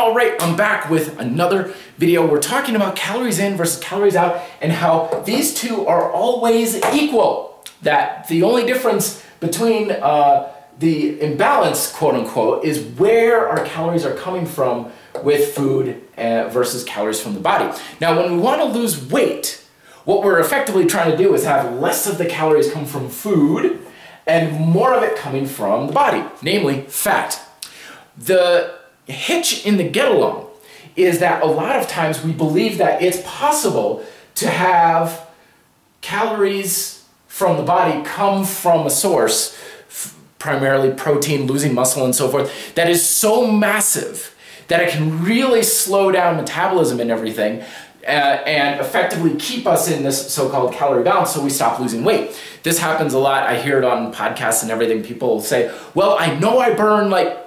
All right, I'm back with another video. We're talking about calories in versus calories out and how these two are always equal. That the only difference between the imbalance, quote unquote, is where our calories are coming from with food versus calories from the body. Now, when we want to lose weight, what we're effectively trying to do is have less of the calories come from food and more of it coming from the body, namely fat. The hitch in the get along is that a lot of times we believe that it's possible to have calories from the body come from a source, primarily protein, losing muscle and so forth, that is so massive that it can really slow down metabolism and everything and effectively keep us in this so-called calorie balance so we stop losing weight. This happens a lot. I hear it on podcasts and everything. People say, well, I know I burn like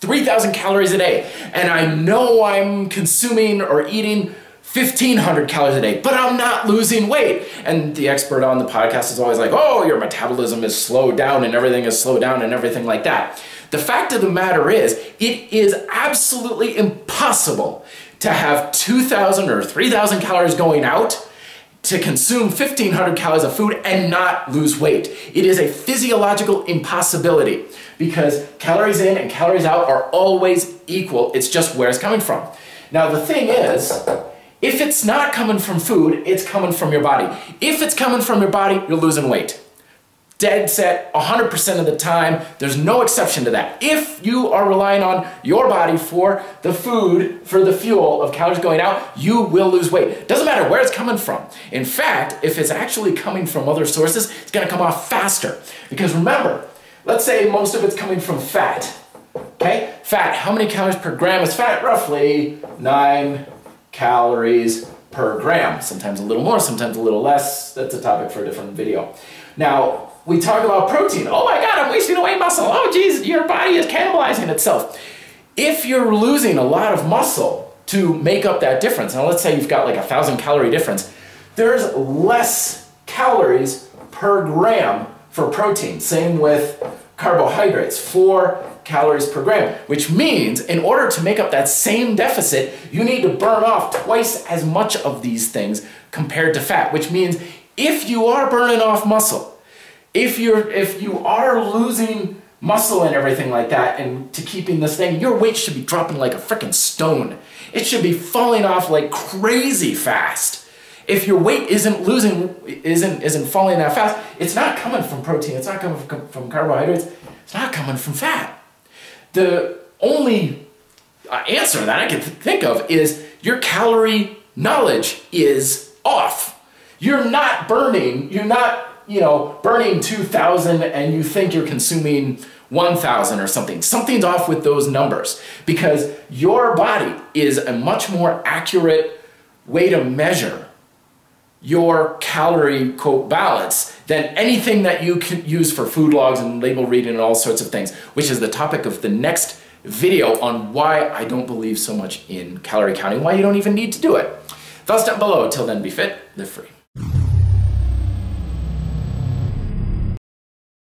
3,000 calories a day, and I know I'm consuming or eating 1,500 calories a day, but I'm not losing weight. And the expert on the podcast is always like, oh, your metabolism is slowed down and everything is slowed down and everything like that. The fact of the matter is, it is absolutely impossible to have 2,000 or 3,000 calories going out to consume 1,500 calories of food and not lose weight. It is a physiological impossibility because calories in and calories out are always equal. It's just where it's coming from. Now, the thing is, if it's not coming from food, it's coming from your body. If it's coming from your body, you're losing weight. Dead set, 100% of the time. There's no exception to that. If you are relying on your body for the food, for the fuel of calories going out, you will lose weight. Doesn't matter where it's coming from. In fact, if it's actually coming from other sources, it's gonna come off faster. Because remember, let's say most of it's coming from fat, okay? Fat, how many calories per gram is fat? Roughly 9 calories per gram. Sometimes a little more, sometimes a little less. That's a topic for a different video. Now, we talk about protein. Oh my God, I'm wasting away muscle. Oh geez, your body is cannibalizing itself. If you're losing a lot of muscle to make up that difference, now let's say you've got like 1,000 calorie difference, there's less calories per gram for protein. Same with carbohydrates, 4 calories per gram, which means in order to make up that same deficit, you need to burn off twice as much of these things compared to fat, which means if you are burning off muscle, if you are losing muscle and everything like that and to keeping this thing, your weight should be dropping like a freaking stone. It should be falling off like crazy fast. If your weight isn't falling that fast, it's not coming from protein, it's not coming from carbohydrates, it's not coming from fat. The only answer that I can think of is your calorie knowledge is off. You're not burning 2,000 and you think you're consuming 1,000 or something. Something's off with those numbers because your body is a much more accurate way to measure your calorie, quote, balance than anything that you can use for food logs and label reading and all sorts of things, which is the topic of the next video on why I don't believe so much in calorie counting, why you don't even need to do it. Thoughts down below. Till then, be fit, live free.